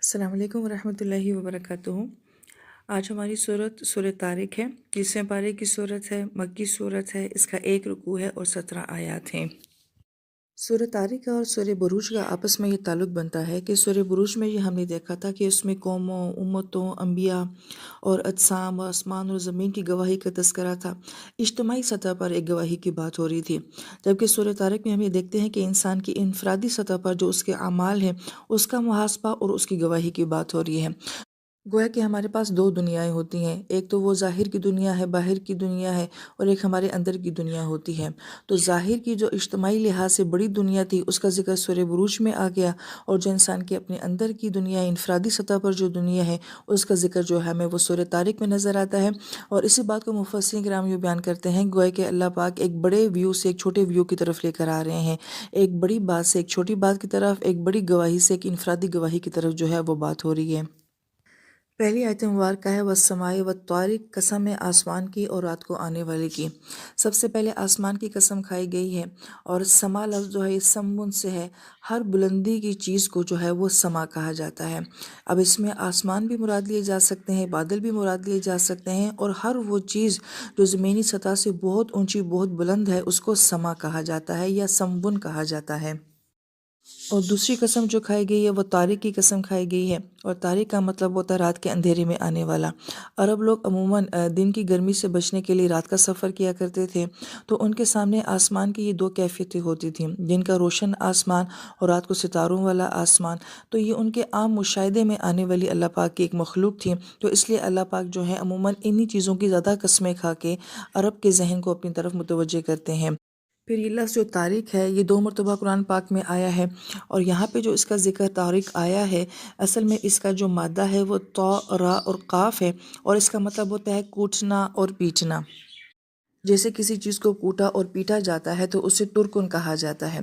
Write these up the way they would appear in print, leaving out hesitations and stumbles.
السلام علیکم ورحمۃ اللہ وبرکاتہ۔ آج ہماری صورت سورہ طارق ہے، 30ویں پارے کی صورت ہے، مکی صورت ہے، اس کا 1 رکوع ہے اور 17 آیات ہیں۔ سورہ طارق اور سورہ بروج کا آپس میں یہ تعلق بنتا ہے کہ سورہ بروج میں یہ ہم نے دیکھا تھا کہ اس میں قوموں، امتوں، انبیاء اور اجسام و آسمان اور زمین کی گواہی کا تذکرہ تھا، اجتماعی سطح پر ایک گواہی کی بات ہو رہی تھی، جبکہ سورہ طارق میں ہم یہ دیکھتے ہیں کہ انسان کی انفرادی سطح پر جو اس کے اعمال ہیں اس کا محاسبہ اور اس کی گواہی کی بات ہو رہی ہے۔ گویا کہ ہمارے پاس دو دنیایں ہوتی ہیں، ایک تو وہ ظاہر کی دنیا ہے، باہر کی دنیا ہے، اور ایک ہمارے اندر کی دنیا ہوتی ہے۔ تو ظاہر کی جو اجتماعی لحاظ سے بڑی دنیا تھی اس کا ذکر سورہ بروج میں آ گیا، اور جو انسان کے اپنے اندر کی دنیا ہے، انفرادی سطح پر جو دنیا ہے اس کا ذکر جو ہے ہمیں وہ سورہ طارق میں نظر آتا ہے۔ اور اسی بات کو مفسرین کرام یوں بیان کرتے ہیں، گویا کہ اللہ پاک ایک بڑے ویو سے ایک چھوٹے ویو کی طرف لے کر آ رہے ہیں، ایک بڑی بات سے ایک چھوٹی بات کی طرف، ایک بڑی گواہی سے ایک انفرادی گواہی کی طرف جو ہے وہ بات ہو رہی ہے۔ پہلی آیت مبارکہ ہے وَالسَّمَاءِ وَالطَّارِقِ، قسم ہے آسمان کی اور رات کو آنے والے کی۔ سب سے پہلے آسمان کی قسم کھائی گئی ہے، اور سما لفظ جو ہے یہ سمون سے ہے، ہر بلندی کی چیز کو جو ہے وہ سما کہا جاتا ہے۔ اب اس میں آسمان بھی مراد لیے جا سکتے ہیں، بادل بھی مراد لیے جا سکتے ہیں، اور ہر وہ چیز جو زمینی سطح سے بہت اونچی بہت بلند ہے اس کو سما کہا جاتا ہے یا سمون کہا جاتا ہے۔ اور دوسری قسم جو کھائی گئی ہے وہ طارق کی قسم کھائی گئی ہے، اور طارق کا مطلب ہوتا ہے رات کے اندھیرے میں آنے والا۔ عرب لوگ عموماً دن کی گرمی سے بچنے کے لیے رات کا سفر کیا کرتے تھے، تو ان کے سامنے آسمان کی یہ دو کیفیتیں ہوتی تھیں، دن کا روشن آسمان اور رات کو ستاروں والا آسمان۔ تو یہ ان کے عام مشاہدے میں آنے والی اللہ پاک کی ایک مخلوق تھی، تو اس لیے اللہ پاک جو ہے عموماً انہی چیزوں کی زیادہ قسمیں کھا کے عرب کے ذہن کو اپنی طرف متوجہ کرتے ہیں۔ پھر یہ لفظ جو طارق ہے یہ 2 مرتبہ قرآن پاک میں آیا ہے، اور یہاں پہ جو اس کا ذکر طارق آیا ہے اصل میں اس کا جو مادہ ہے وہ طا، را اور قاف ہے، اور اس کا مطلب ہوتا ہے کوٹنا اور پیٹنا۔ جیسے کسی چیز کو کوٹا اور پیٹا جاتا ہے تو اسے ترکن کہا جاتا ہے۔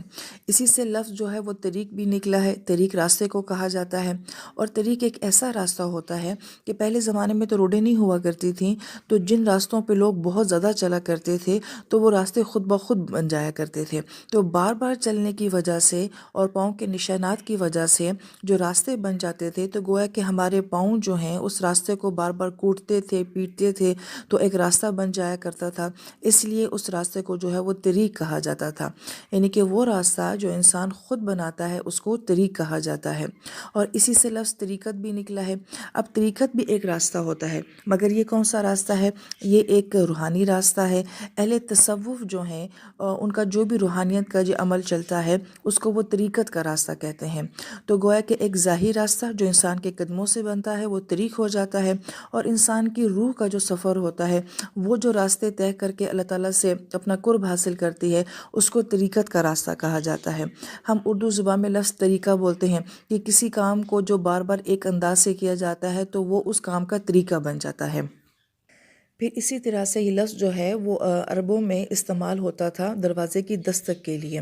اسی سے لفظ جو ہے وہ طریق بھی نکلا ہے، طریق راستے کو کہا جاتا ہے، اور طریق ایک ایسا راستہ ہوتا ہے کہ پہلے زمانے میں تو روڈیں نہیں ہوا کرتی تھیں، تو جن راستوں پہ لوگ بہت زیادہ چلا کرتے تھے تو وہ راستے خود بخود بن جایا کرتے تھے، تو بار بار چلنے کی وجہ سے اور پاؤں کے نشانات کی وجہ سے جو راستے بن جاتے تھے، تو گویا کہ ہمارے پاؤں جو ہیں اس راستے کو بار بار کوٹتے تھے، پیٹتے تھے، تو ایک راستہ بن جایا کرتا تھا، اس لیے اس راستے کو جو ہے وہ طریق کہا جاتا تھا، یعنی کہ وہ راستہ جو انسان خود بناتا ہے اس کو طریق کہا جاتا ہے۔ اور اسی سے لفظ طریقت بھی نکلا ہے۔ اب طریقت بھی ایک راستہ ہوتا ہے، مگر یہ کون سا راستہ ہے؟ یہ ایک روحانی راستہ ہے۔ اہل تصوف جو ہیں ان کا جو بھی روحانیت کا جو عمل چلتا ہے اس کو وہ طریقت کا راستہ کہتے ہیں۔ تو گویا کہ ایک ظاہری راستہ جو انسان کے قدموں سے بنتا ہے وہ طریق ہو جاتا ہے، اور انسان کی روح کا جو سفر ہوتا ہے وہ جو راستے طے کر کے اللہ تعالیٰ سے اپنا قرب حاصل کرتی ہے اس کو طریقت کا راستہ کہا جاتا ہے۔ ہم اردو زبان میں لفظ طریقہ بولتے ہیں کہ کسی کام کو جو بار بار ایک انداز سے کیا جاتا ہے تو وہ اس کام کا طریقہ بن جاتا ہے۔ پھر اسی طرح سے یہ لفظ جو ہے وہ عربوں میں استعمال ہوتا تھا دروازے کی دستک کے لیے،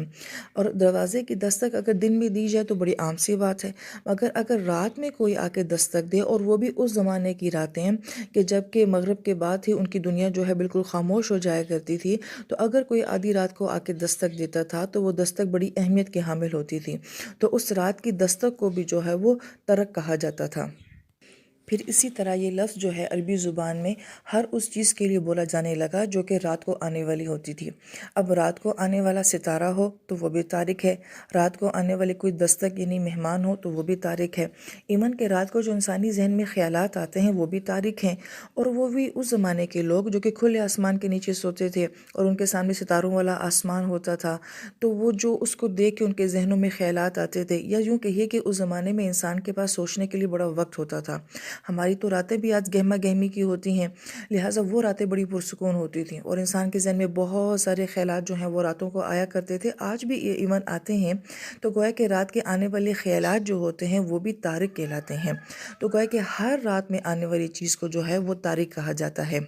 اور دروازے کی دستک اگر دن میں دی جائے تو بڑی عام سی بات ہے، مگر اگر رات میں کوئی آ کے دستک دے، اور وہ بھی اس زمانے کی راتیں کہ جب کہ مغرب کے بعد ہی ان کی دنیا جو ہے بالکل خاموش ہو جایا کرتی تھی، تو اگر کوئی آدھی رات کو آ کے دستک دیتا تھا تو وہ دستک بڑی اہمیت کے حامل ہوتی تھی، تو اس رات کی دستک کو بھی جو ہے وہ ترک کہا جاتا تھا۔ پھر اسی طرح یہ لفظ جو ہے عربی زبان میں ہر اس چیز کے لیے بولا جانے لگا جو کہ رات کو آنے والی ہوتی تھی۔ اب رات کو آنے والا ستارہ ہو تو وہ بھی طارق ہے، رات کو آنے والے کوئی دستک یعنی مہمان ہو تو وہ بھی طارق ہے، ایون کہ رات کو جو انسانی ذہن میں خیالات آتے ہیں وہ بھی طارق ہیں، اور وہ بھی اس زمانے کے لوگ جو کہ کھلے آسمان کے نیچے سوتے تھے اور ان کے سامنے ستاروں والا آسمان ہوتا تھا، تو وہ جو اس کو دیکھ کے ان کے ذہنوں میں خیالات آتے تھے، یا یوں کہیے کہ اس زمانے میں انسان کے پاس سوچنے کے لیے بڑا وقت ہوتا تھا۔ ہماری تو راتیں بھی آج گہما گہمی کی ہوتی ہیں، لہٰذا وہ راتیں بڑی پرسکون ہوتی تھیں، اور انسان کے ذہن میں بہت سارے خیالات جو ہیں وہ راتوں کو آیا کرتے تھے، آج بھی یہ ایون آتے ہیں، تو گویا کہ رات کے آنے والے خیالات جو ہوتے ہیں وہ بھی طارق کہلاتے ہیں۔ تو گویا کہ ہر رات میں آنے والی چیز کو جو ہے وہ طارق کہا جاتا ہے۔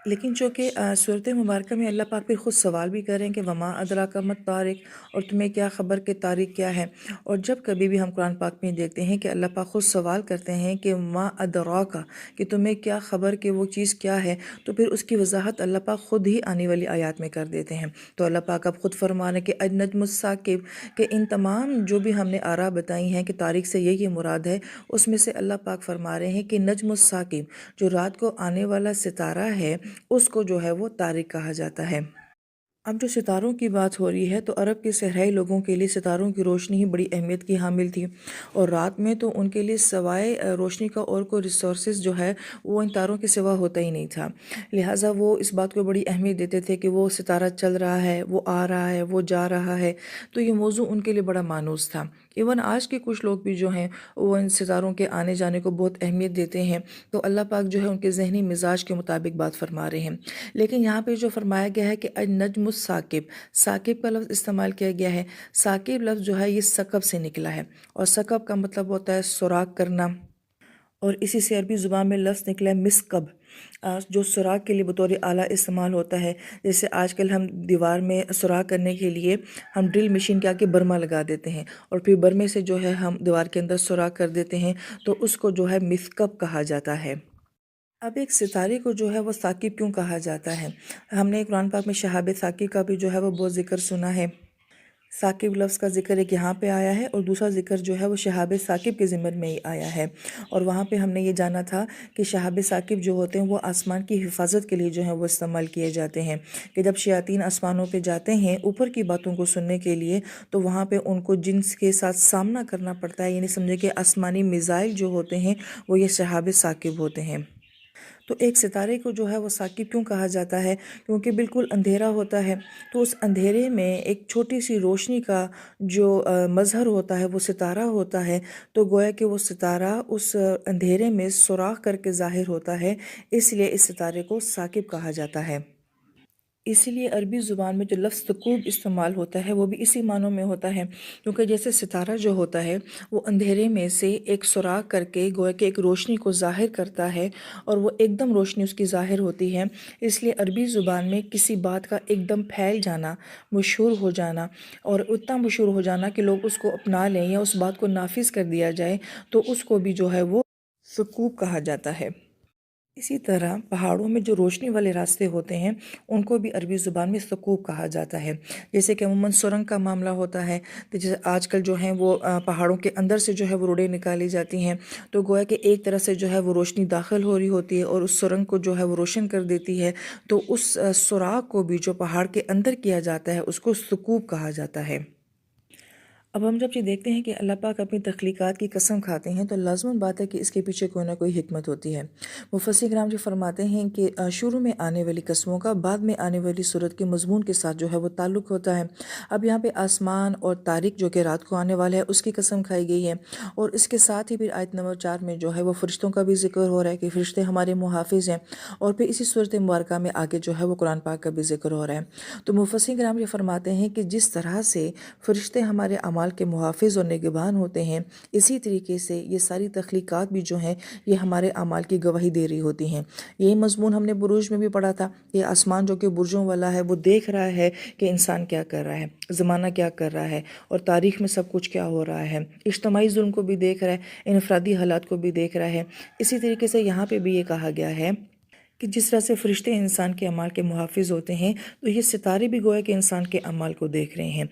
لیکن چونکہ صورت مبارکہ میں اللہ پاک پھر خود سوال بھی کریں کہ وما ادراک مت طارق، اور تمہیں کیا خبر کہ طارق کیا ہے۔ اور جب کبھی بھی ہم قرآن پاک میں دیکھتے ہیں کہ اللہ پاک خود سوال کرتے ہیں کہ ما ادراک، کہ تمہیں کیا خبر کہ وہ چیز کیا ہے، تو پھر اس کی وضاحت اللہ پاک خود ہی آنے والی آیات میں کر دیتے ہیں۔ تو اللہ پاک اب خود فرما رہے ہیں کہ النجم الثاقب، کہ ان تمام جو بھی ہم نے آراء بتائی ہیں کہ طارق سے یہ مراد ہے، اس میں سے اللہ پاک فرما رہے ہیں کہ نجم الثاقب، جو رات کو آنے والا ستارہ ہے، اس کو جو ہے وہ طارق کہا جاتا ہے۔ اب جو ستاروں کی بات ہو رہی ہے تو عرب کے صحرائی لوگوں کے لیے ستاروں کی روشنی ہی بڑی اہمیت کی حامل تھی، اور رات میں تو ان کے لیے سوائے روشنی کا اور کوئی ریسورسز جو ہے وہ ان تاروں کے سوا ہوتا ہی نہیں تھا۔ لہٰذا وہ اس بات کو بڑی اہمیت دیتے تھے کہ وہ ستارہ چل رہا ہے، وہ آ رہا ہے، وہ جا رہا ہے، تو یہ موضوع ان کے لیے بڑا مانوس تھا۔ ایون آج کے کچھ لوگ بھی جو ہیں وہ ان ستاروں کے آنے جانے کو بہت اہمیت دیتے ہیں، تو اللہ پاک جو ہے ان کے ذہنی مزاج کے مطابق بات فرما رہے ہیں۔ لیکن یہاں پہ جو فرمایا گیا ہے کہ النجم الثاقب، ثاقب کا لفظ استعمال کیا گیا ہے۔ ثاقب لفظ جو ہے یہ ثقب سے نکلا ہے، اور ثقب کا مطلب ہوتا ہے سوراخ کرنا، اور اسی سے عربی زبان میں لفظ نکلا ہے مسکب، جو سوراخ کے لیے بطور آلہ استعمال ہوتا ہے۔ جیسے آج کل ہم دیوار میں سوراخ کرنے کے لیے ہم ڈرل مشین کے آگے برما لگا دیتے ہیں، اور پھر برمے سے جو ہے ہم دیوار کے اندر سوراخ کر دیتے ہیں، تو اس کو جو ہے مسکب کہا جاتا ہے۔ اب ایک ستارے کو جو ہے وہ ثاقب کیوں کہا جاتا ہے؟ ہم نے قرآن پاک میں شہاب ثاقب کا بھی جو ہے وہ بہت ذکر سنا ہے۔ ثاقب لفظ کا ذکر ایک یہاں پہ آیا ہے، اور دوسرا ذکر جو ہے وہ شہاب ثاقب کے ضمن میں ہی آیا ہے، اور وہاں پہ ہم نے یہ جانا تھا کہ شہاب ثاقب جو ہوتے ہیں وہ آسمان کی حفاظت کے لیے جو ہے وہ استعمال کیے جاتے ہیں، کہ جب شیاطین آسمانوں پہ جاتے ہیں اوپر کی باتوں کو سننے کے لیے، تو وہاں پہ ان کو جنس کے ساتھ سامنا کرنا پڑتا ہے، یعنی سمجھے کہ آسمانی میزائل جو ہوتے ہیں وہ یہ شہاب ثاقب ہوتے ہیں۔ تو ایک ستارے کو جو ہے وہ ثاقب کیوں کہا جاتا ہے؟ کیونکہ بالکل اندھیرا ہوتا ہے، تو اس اندھیرے میں ایک چھوٹی سی روشنی کا جو مظہر ہوتا ہے وہ ستارہ ہوتا ہے، تو گویا کہ وہ ستارہ اس اندھیرے میں سوراخ کر کے ظاہر ہوتا ہے، اس لیے اس ستارے کو ثاقب کہا جاتا ہے۔ اسی لیے عربی زبان میں جو لفظ ثقوب استعمال ہوتا ہے وہ بھی اسی معنوں میں ہوتا ہے، کیونکہ جیسے ستارہ جو ہوتا ہے وہ اندھیرے میں سے ایک سوراخ کر کے گویا کہ ایک روشنی کو ظاہر کرتا ہے، اور وہ ایک دم روشنی اس کی ظاہر ہوتی ہے۔ اس لیے عربی زبان میں کسی بات کا ایک دم پھیل جانا، مشہور ہو جانا، اور اتنا مشہور ہو جانا کہ لوگ اس کو اپنا لیں یا اس بات کو نافذ کر دیا جائے، تو اس کو بھی جو ہے وہ ثقوب کہا جاتا ہے۔ اسی طرح پہاڑوں میں جو روشنی والے راستے ہوتے ہیں ان کو بھی عربی زبان میں ثقوب کہا جاتا ہے۔ جیسے کہ عموماً سرنگ کا معاملہ ہوتا ہے، تو جیسے آج کل جو ہیں وہ پہاڑوں کے اندر سے جو ہے وہ روڈیں نکالی جاتی ہیں، تو گویا کہ ایک طرح سے جو ہے وہ روشنی داخل ہو رہی ہوتی ہے اور اس سرنگ کو جو ہے وہ روشن کر دیتی ہے، تو اس سوراخ کو بھی جو پہاڑ کے اندر کیا جاتا ہے اس کو ثقوب کہا جاتا ہے۔ اب ہم جب یہ دیکھتے ہیں کہ اللہ پاک اپنی تخلیقات کی قسم کھاتے ہیں تو لازماً بات ہے کہ اس کے پیچھے کوئی نہ کوئی حکمت ہوتی ہے۔ مفسر کرام جو فرماتے ہیں کہ شروع میں آنے والی قسموں کا بعد میں آنے والی صورت کے مضمون کے ساتھ جو ہے وہ تعلق ہوتا ہے۔ اب یہاں پہ آسمان اور طارق جو کہ رات کو آنے والا ہے اس کی قسم کھائی گئی ہے، اور اس کے ساتھ ہی پھر آیت نمبر 4 میں جو ہے وہ فرشتوں کا بھی ذکر ہو رہا ہے کہ فرشتے ہمارے محافظ ہیں، اور پھر اسی صورت مبارکہ میں آگے جو ہے وہ قرآن پاک کا بھی ذکر ہو رہا ہے۔ تو مفسر کرام یہ فرماتے ہیں کہ جس طرح سے فرشتے ہمارے اعمال کے محافظ اور نگہبان ہوتے ہیں، اسی طریقے سے یہ ساری تخلیقات بھی جو ہیں یہ ہمارے اعمال کی گواہی دے رہی ہوتی ہیں۔ یہی مضمون ہم نے بروج میں بھی پڑھا تھا کہ آسمان جو کہ برجوں والا ہے وہ دیکھ رہا ہے کہ انسان کیا کر رہا ہے، زمانہ کیا کر رہا ہے، اور تاریخ میں سب کچھ کیا ہو رہا ہے، اجتماعی ظلم کو بھی دیکھ رہا ہے، انفرادی حالات کو بھی دیکھ رہا ہے۔ اسی طریقے سے یہاں پہ بھی یہ کہا گیا ہے کہ جس طرح سے فرشتے انسان کے اعمال کے محافظ ہوتے ہیں، تو یہ ستارے بھی گویا کہ انسان کے اعمال کو دیکھ رہے ہیں۔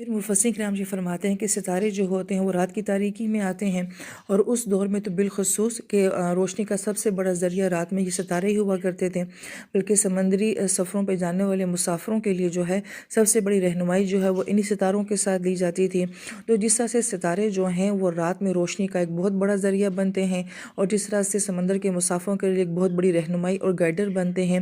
پھر مفسر کرام جی فرماتے ہیں کہ ستارے جو ہوتے ہیں وہ رات کی تاریکی میں آتے ہیں، اور اس دور میں تو بالخصوص کہ روشنی کا سب سے بڑا ذریعہ رات میں یہ ستارے ہی ہوا کرتے تھے، بلکہ سمندری سفروں پہ جانے والے مسافروں کے لیے جو ہے سب سے بڑی رہنمائی جو ہے وہ انہی ستاروں کے ساتھ لی جاتی تھی۔ تو جس طرح سے ستارے جو ہیں وہ رات میں روشنی کا ایک بہت بڑا ذریعہ بنتے ہیں، اور جس طرح سے سمندر کے مسافروں کے لیے ایک بہت بڑی رہنمائی اور گائیڈر بنتے ہیں،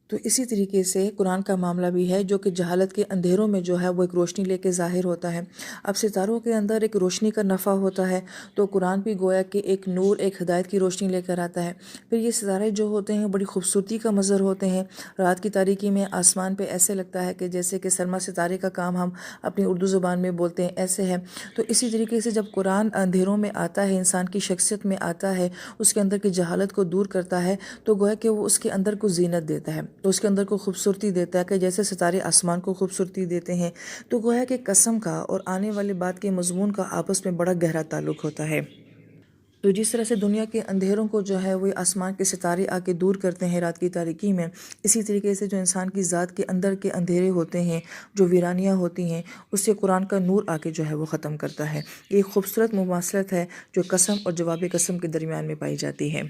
تو اسی طریقے سے قرآن کا معاملہ بھی ہے جو کہ جہالت کے اندھیروں میں جو ہے وہ ایک روشنی لے کے ظاہر ہوتا ہے۔ اب ستاروں کے اندر ایک روشنی کا نفع ہوتا ہے، تو قرآن بھی گویا کہ ایک نور، ایک ہدایت کی روشنی لے کر آتا ہے۔ پھر یہ ستارے جو ہوتے ہیں بڑی خوبصورتی کا منظر ہوتے ہیں، رات کی تاریکی میں آسمان پہ ایسے لگتا ہے کہ جیسے کہ سرما ستارے کا کام ہم اپنی اردو زبان میں بولتے ہیں، ایسے ہے۔ تو اسی طریقے سے جب قرآن اندھیروں میں آتا ہے، انسان کی شخصیت میں آتا ہے، اس کے اندر کی جہالت کو دور کرتا ہے، تو گویا کہ وہ اس کے اندر کو زینت دیتا ہے، تو اس کے اندر کو خوبصورتی دیتا ہے کہ جیسے ستارے آسمان کو خوبصورتی دیتے ہیں۔ تو گویا کہ قسم کا اور آنے والے بات کے مضمون کا آپس میں بڑا گہرا تعلق ہوتا ہے۔ تو جس طرح سے دنیا کے اندھیروں کو جو ہے وہ آسمان کے ستارے آ کے دور کرتے ہیں رات کی تاریکی میں، اسی طریقے سے جو انسان کی ذات کے اندر کے اندھیرے ہوتے ہیں، جو ویرانیاں ہوتی ہیں، اس سے قرآن کا نور آ کے جو ہے وہ ختم کرتا ہے۔ یہ خوبصورت مماثلت ہے جو قسم اور جواب قسم کے درمیان میں پائی جاتی ہے۔